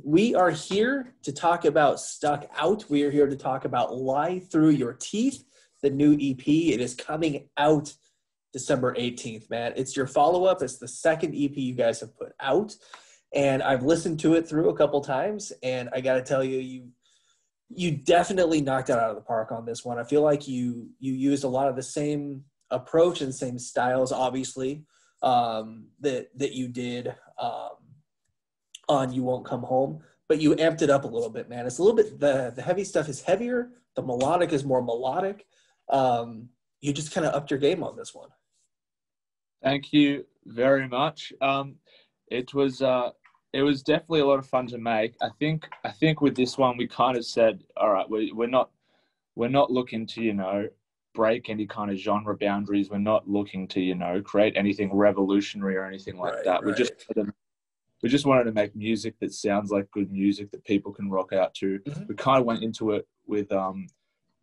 We are here to talk about Stuck Out. We are here to talk about Lie Through Your Teeth, the new EP. It is coming out December 18th, man. It's your follow-up. It's the second EP you guys have put out. And I've listened to it through a couple times, and I got to tell you, you definitely knocked it out of the park on this one. I feel like you used a lot of the same approach and same styles, obviously, that you did on You Won't Come Home, but you amped it up a little bit, man. It's a little bit, the heavy stuff is heavier, the melodic is more melodic. You just kind of upped your game on this one. Thank you very much. It was definitely a lot of fun to make. I think with this one we kind of said, all right, we're not looking to break any kind of genre boundaries. We're not looking to create anything revolutionary or anything like that. Right. We just wanted to make music that sounds like good music that people can rock out to. Mm-hmm. We kind of went into it with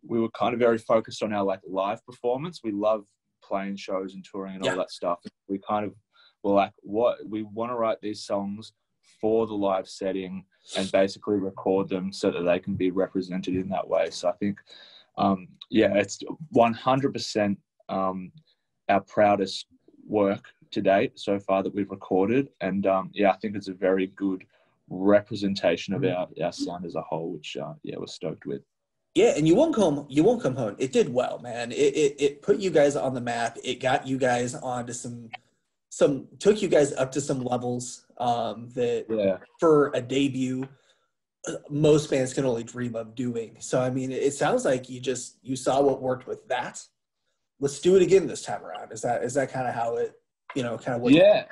we were kind of very focused on our live performance. We love playing shows and touring and all that stuff. We kind of were like, what we want to write these songs for the live setting and basically record them so that they can be represented in that way. So I think, it's 100% our proudest work to date so far that we've recorded. And I think it's a very good representation of our sound as a whole, which we're stoked with. Yeah, and You Won't Come Home. It did well, man. It put you guys on the map. It got you guys onto took you guys up to some levels that for a debut, most bands can only dream of doing. So, I mean, it sounds like you saw what worked with that. Let's do it again this time around. Is that kind of how it, kind of what? Yeah.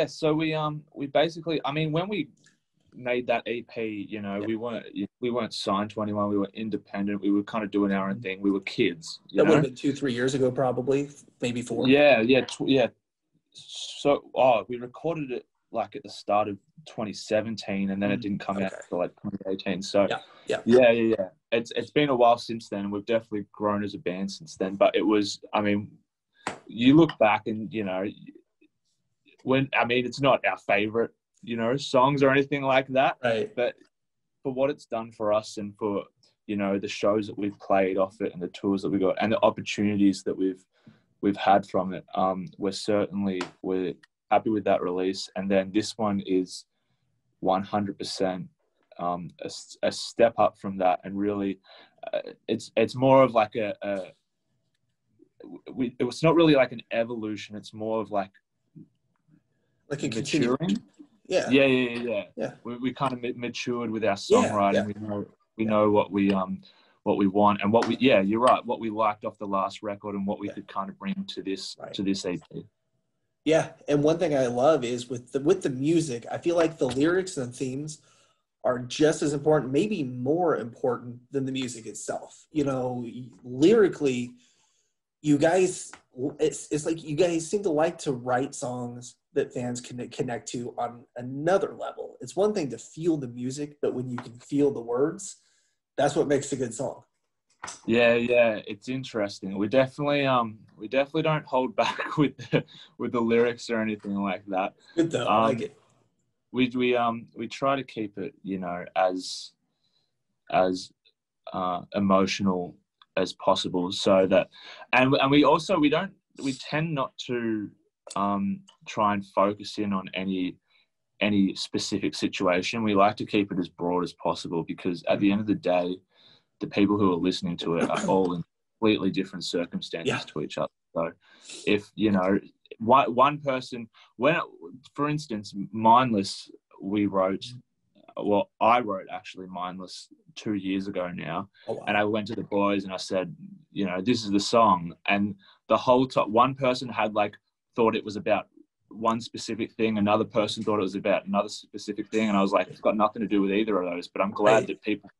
So we basically, I mean, when we made that EP, we weren't signed to anyone. We were independent. We were kind of doing our own thing. We were kids. That would have been 2-3 years ago, probably, maybe 4. Yeah. So, we recorded it at the start of 2017, and then it didn't come out until 2018. So, yeah. It's been a while since then. We've definitely grown as a band since then. But it was, I mean, you look back and it's not our favorite songs or anything like that, right? But for what it's done for us and for the shows that we've played off it and the tours that we got and the opportunities that we've had from it, we're happy with that release. And then this one is 100% a step up from that, and really it's more of it's not really like an evolution. It's more of like a maturing. Yeah. We kind of matured with our songwriting. Yeah. We know what we want and what we you're right, what we liked off the last record and what we could kind of bring to this EP. Yeah, and one thing I love is with the music, I feel like the lyrics and themes are just as important, maybe more important than the music itself. Lyrically, you guys, it's like you guys seem to like to write songs that fans can connect to on another level. It's one thing to feel the music, but when you can feel the words, that's what makes a good song. Yeah, it's interesting. We definitely don't hold back with the lyrics or anything like that. Good though, I like it. We try to keep it, as emotional as possible, so that and we tend not to try and focus in on any specific situation. We like to keep it as broad as possible, because at the end of the day, the people who are listening to it are all in completely different circumstances to each other. So if one person, for instance, Mindless, I wrote actually Mindless 2 years ago now. Oh, wow. And I went to the boys and I said, this is the song, and the whole time one person had thought it was about one specific thing, another person thought it was about another specific thing, and I was like, it's got nothing to do with either of those. But I'm glad that people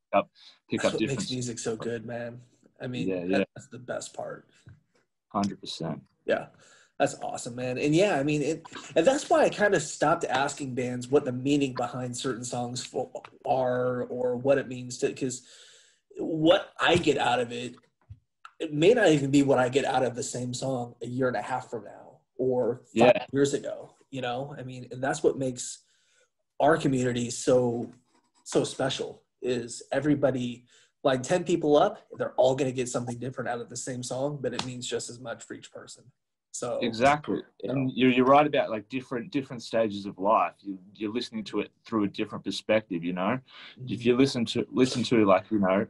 pick up different. Makes music so good, man. I mean, that's the best part. 100%. Yeah, that's awesome, man. And I mean, and that's why I kind of stopped asking bands what the meaning behind certain songs are or what it means to, because what I get out of it may not even be what I get out of the same song a year and a half from now or 5 years ago, I mean, and that's what makes our community is so special. Is everybody like 10 people up, they're all going to get something different out of the same song, but it means just as much for each person. So exactly, and you're right about like different stages of life. You're listening to it through a different perspective. You know, if you listen to like, you know,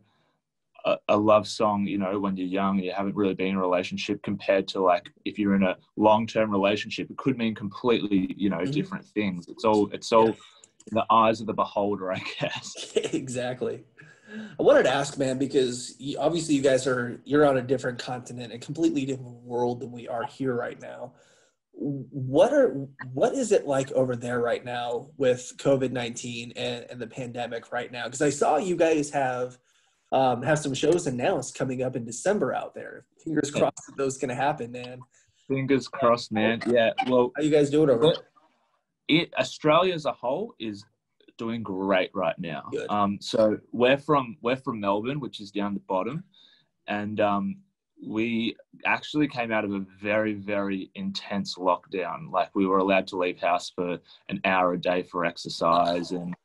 a love song, you know, when you're young and you haven't really been in a relationship, compared to like if you're in a long-term relationship, it could mean completely, you know, different things. It's all in the eyes of the beholder, I guess. Exactly. I wanted to ask, man, because obviously you guys you're on a different continent, a completely different world than we are here right now. What is it like over there right now with COVID-19 and the pandemic right now? Because I saw you guys have some shows announced coming up in December out there. Fingers crossed that those can happen, man. Fingers crossed, man. Yeah. Well, how you guys doing over there? Australia as a whole is doing great right now. Good. So we're from Melbourne, which is down the bottom, and we actually came out of a very, very intense lockdown. Like, we were allowed to leave house for an hour a day for exercise, and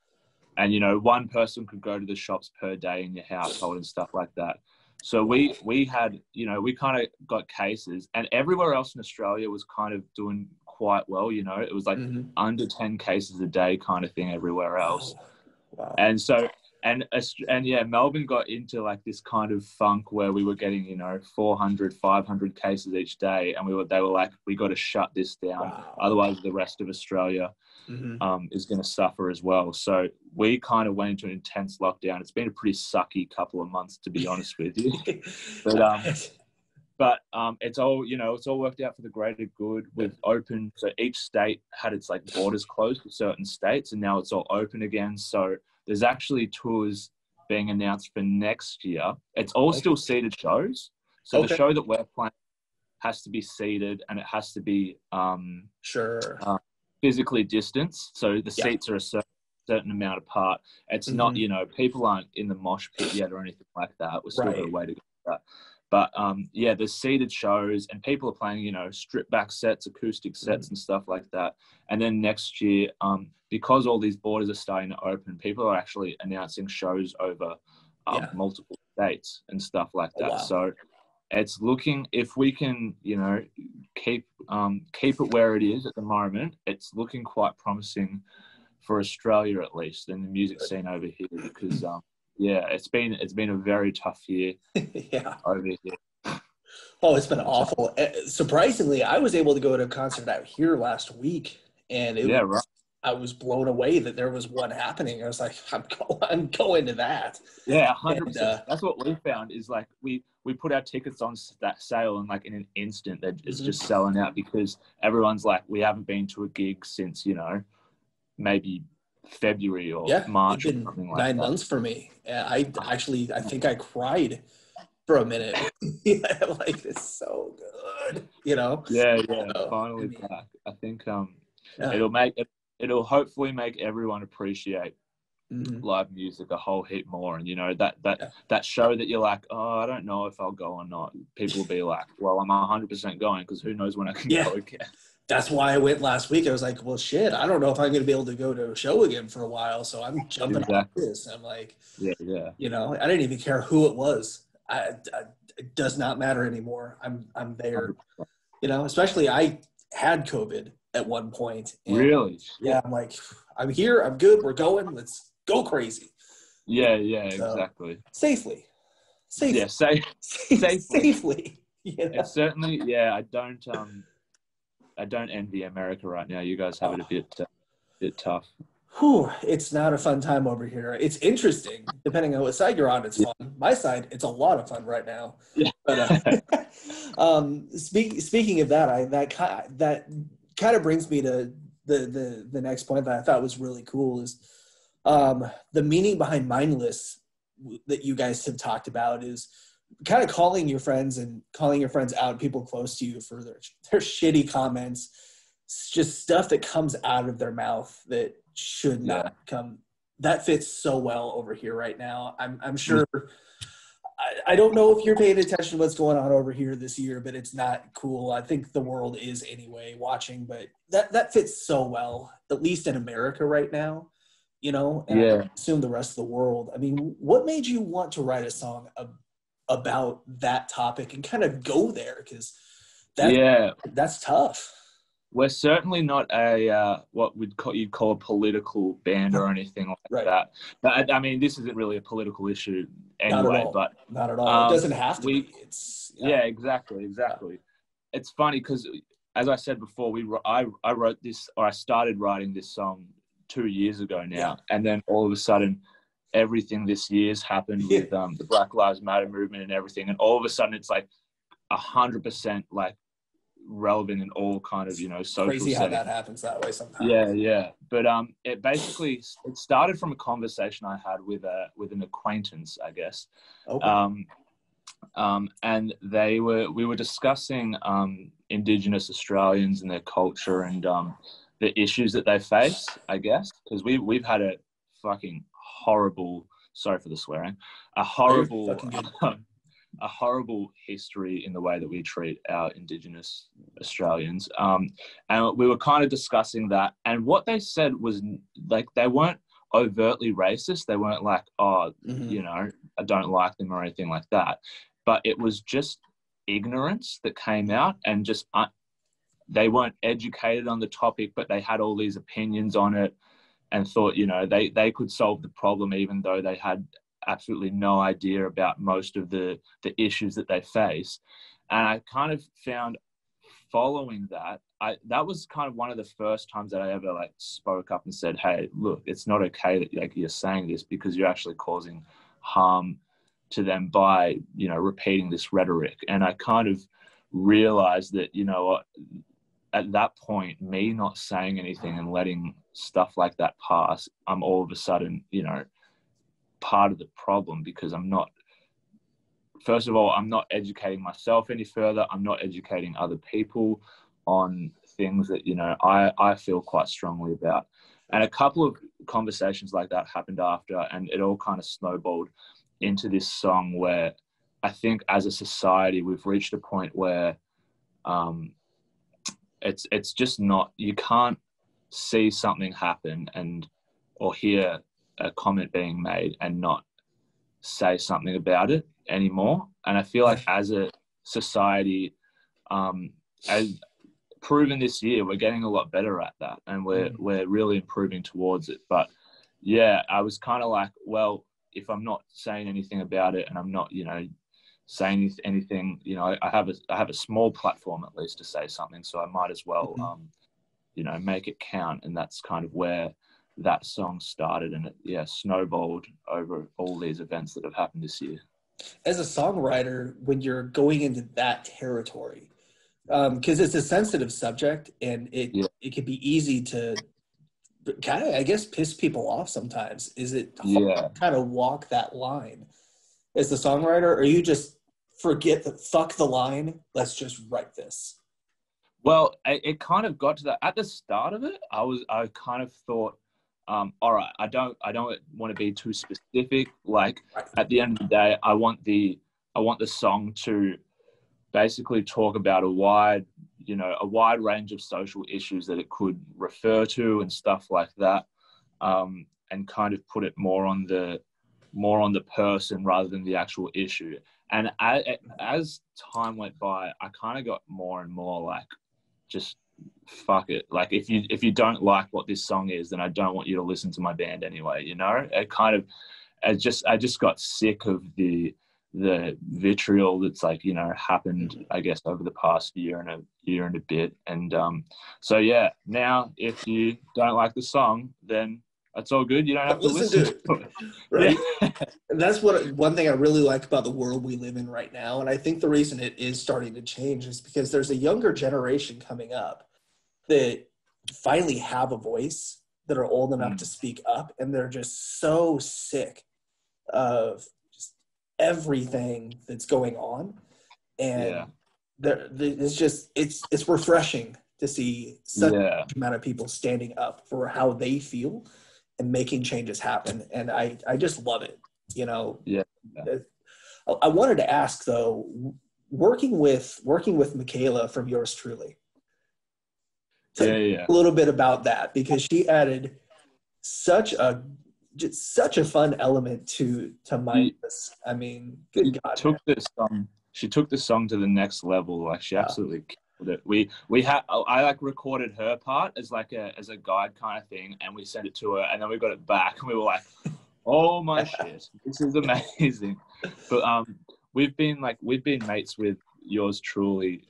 you know, one person could go to the shops per day in your household and stuff like that. So we had, you know, we kind of got cases, and everywhere else in Australia was kind of doing quite well. You know, it was like under 10 cases a day kind of thing everywhere else. Wow. And so, and yeah, Melbourne got into like this kind of funk where we were getting, you know, 400, 500 cases each day. And they were like, we got to shut this down. Wow. Otherwise the rest of Australia is going to suffer as well. So we kind of went into an intense lockdown. It's been a pretty sucky couple of months, to be honest with you. But it's all, you know, it's all worked out for the greater good. With open, so each state had its like borders closed for certain states, and now it's all open again. So there's actually tours being announced for next year. It's all still seated shows. So the show that we're playing has to be seated, and it has to be physically distanced. So the seats are a certain amount apart. It's not, you know, people aren't in the mosh pit yet or anything like that. We're still got a way to go with that. But yeah, there's seated shows, and people are playing, you know, stripped back sets, acoustic sets and stuff like that. And then next year, because all these borders are starting to open, people are actually announcing shows over multiple states and stuff like that. So it's looking, if we can, you know, keep it where it is at the moment, it's looking quite promising for Australia, at least, in the music scene over here, because yeah, it's been a very tough year over here. Oh, it's been awful. Surprisingly, I was able to go to a concert out here last week, and I was blown away that there was one happening. I was like, I'm going to that. Yeah, 100%. That's what we found, is like we put our tickets on that sale, and like in an instant, it's just selling out, because everyone's like, we haven't been to a gig since, you know, maybe February or March. It's been or something like 9 that. months for me. I think I cried for a minute. Like, it's so good, you know? Yeah, finally back. I think it'll hopefully make everyone appreciate live music a whole heap more. And, you know, that show that you're like, oh, I don't know if I'll go or not, people will be like, well, I'm 100% going, because who knows when I can go again. That's why I went last week. I was like, well, shit, I don't know if I'm going to be able to go to a show again for a while. So I'm jumping on this. I'm like, you know, I didn't even care who it was. It does not matter anymore. I'm there, you know, especially I had COVID at one point. Really? Yeah. I'm like, I'm here. I'm good. We're going. Let's go crazy. Yeah, exactly. Safely. Yeah, safely. You know? It's certainly, I don't envy America right now. You guys have it a bit tough. It's not a fun time over here. It's interesting, depending on what side you're on. It's fun. My side, it's a lot of fun right now. Yeah. But speaking of that, that kind of brings me to the next point that I thought was really cool, is the meaning behind mindless that you guys have talked about, is kind of calling your friends out, people close to you, for their shitty comments. It's just stuff that comes out of their mouth that should not come. That fits so well over here right now. I'm sure. I don't know if you're paying attention to what's going on over here this year, but it's not cool. I think the world is anyway watching, but that fits so well, at least in America right now. and I assume the rest of the world. I mean, what made you want to write a song about that topic and kind of go there? Because that's tough. We're certainly not a what you'd call a political band or anything like that. But I mean, this isn't really a political issue anyway. But not at all. It doesn't have to be. It's exactly. It's funny because, as I said before, I wrote this, or I started writing this song 2 years ago now, and then all of a sudden, everything this year's happened with the Black Lives Matter movement and everything, and all of a sudden, it's like 100% like relevant in all kind of social crazy settings. How that happens that way sometimes. But it started from a conversation I had with an acquaintance, I guess. And we were discussing Indigenous Australians and their culture and the issues that they face, I guess, because we've had a fucking horrible, sorry for the swearing, a horrible history in the way that we treat our Indigenous Australians. And we were kind of discussing that. And what they said was, like, they weren't overtly racist. They weren't like, I don't like them or anything like that. But it was just ignorance that came out, and just they weren't educated on the topic, but they had all these opinions on it and thought, they could solve the problem even though they had absolutely no idea about most of the issues that they face. And I kind of found, following that, that was kind of one of the first times that I ever spoke up and said, hey, look, it's not okay that you're saying this, because you're actually causing harm to them by repeating this rhetoric. And I kind of realized that at that point, me not saying anything and letting stuff like that pass, I'm all of a sudden part of the problem, because I'm not educating myself any further. I'm not educating other people on things that I feel quite strongly about. And a couple of conversations like that happened after, and it all kind of snowballed into this song where I think as a society we've reached a point where it's just not, you can't see something happen or hear a comment being made and not say something about it anymore. And I feel like as a society, as proven this year, we're getting a lot better at that, and we're really improving towards it. But I was kind of like, well, if I'm not saying anything about it and I'm not, saying anything, I have a small platform at least to say something, so I might as well, make it count. And that's kind of where that song started, and it snowballed over all these events that have happened this year. As a songwriter, when you're going into that territory, because it's a sensitive subject, and it can be easy to kind of, I guess, piss people off sometimes. Is it hard to kind of walk that line as the songwriter, or you just forget that, fuck the line, let's just write this? Well, it kind of got to that at the start of it. I kind of thought, all right, I don't want to be too specific. Like, at the end of the day, I want the song to basically talk about a wide range of social issues that it could refer to and stuff like that, and kind of put it more on the person rather than the actual issue. And as time went by, I kind of got more and more like, just fuck it. Like, if you don't like what this song is, then I don't want you to listen to my band anyway. I just got sick of the vitriol that's happened, I guess, over the past year and a bit. And now if you don't like the song, then that's all good. You don't have to listen to it. Right. And that's one thing I really like about the world we live in right now. And I think the reason it is starting to change is because there's a younger generation coming up that finally have a voice, that are old enough to speak up, and they're just so sick of just everything that's going on. And it's refreshing to see such a amount of people standing up for how they feel and making changes happen. And I just love it. I wanted to ask though, working with Michaela from Yours Truly, a little bit about that, because she added just such a fun element to Mindless. I mean, good God, she took the song to the next level. Like she absolutely killed it. I like recorded her part as a guide kind of thing, and we sent it to her, and then we got it back, and we were like, oh my shit, this is amazing. But we've been mates with yours truly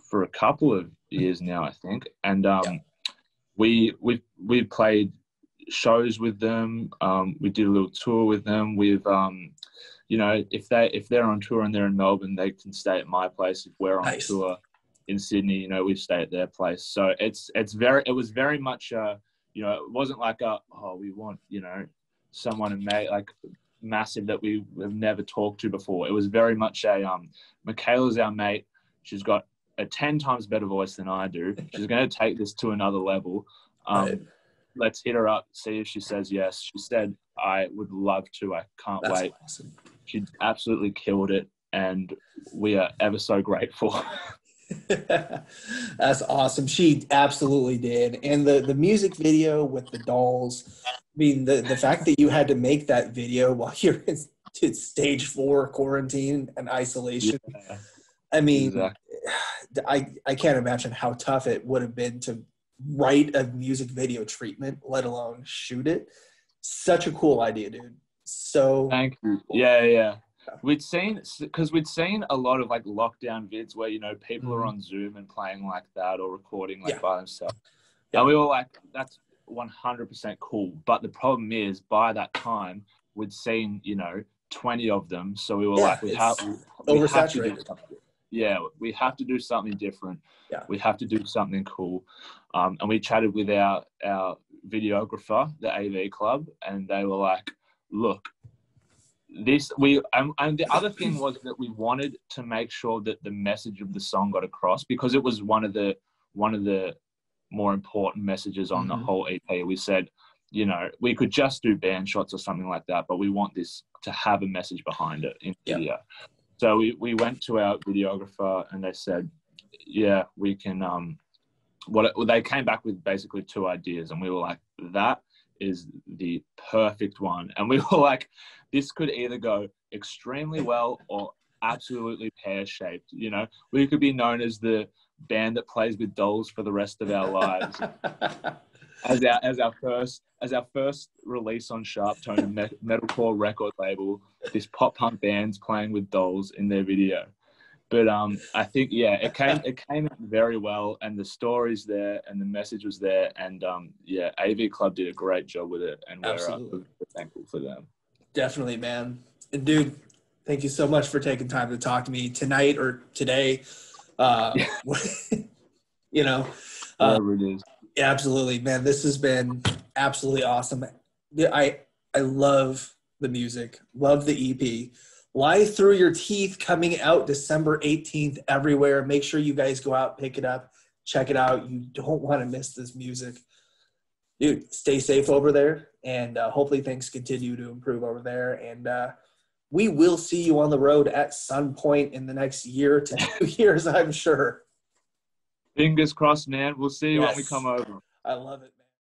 for a couple of years now, I think, and we've played shows with them. We did a little tour with them. We've you know, if they're on tour and they're in Melbourne, they can stay at my place. If we're on tour in Sydney, you know, we stay at their place. So it was very much you know, it wasn't like we want, you know, someone like massive that we have never talked to before. It was very much Michaela's our mate. She's got a 10 times better voice than I do. She's going to take this to another level. Let's hit her up, see if she says yes. She said, I would love to. I can't wait. Awesome. She absolutely killed it, and we are ever so grateful. That's awesome. She absolutely did. And the music video with the dolls, I mean, the fact that you had to make that video while you're in stage 4 quarantine and isolation. Yeah, I mean, exactly. I can't imagine how tough it would have been to write a music video treatment, let alone shoot it. Such a cool idea, dude. So thank you. Cool. Yeah. We'd seen a lot of like lockdown vids where, you know, people are on Zoom and playing like that or recording by themselves. Yeah. And we were like, that's 100% cool. But the problem is, by that time, we'd seen, you know, 20 of them. So we were like, we have to do something. Yeah, we have to do something different. Yeah. We have to do something cool. And we chatted with our videographer, the AV Club, and they were like, look, and the other thing was that we wanted to make sure that the message of the song got across, because it was one of the more important messages on the whole EP. We said, you know, we could just do band shots or something like that, but we want this to have a message behind it in video. So we went to our videographer and they said, yeah, we can, they came back with basically 2 ideas, and we were like, that is the perfect one. And we were like, this could either go extremely well or absolutely pear-shaped. You know, we could be known as the band that plays with dolls for the rest of our lives. as our first release on Sharp Tone metalcore record label, this pop punk band's playing with dolls in their video. But I think it came out very well, and the story's there, and the message was there, and AV Club did a great job with it, and we're thankful for them. Definitely, man. And dude, thank you so much for taking time to talk to me tonight or today. You know, whatever it is. Yeah, absolutely, man. This has been absolutely awesome. I love the music, love the EP. Lie Through Your Teeth coming out December 18th everywhere. Make sure you guys go out, pick it up, check it out. You don't want to miss this music. Dude, stay safe over there, and hopefully things continue to improve over there. And we will see you on the road at some point in the next year to 2 years, I'm sure. Fingers crossed, man. We'll see you when we come over. I love it.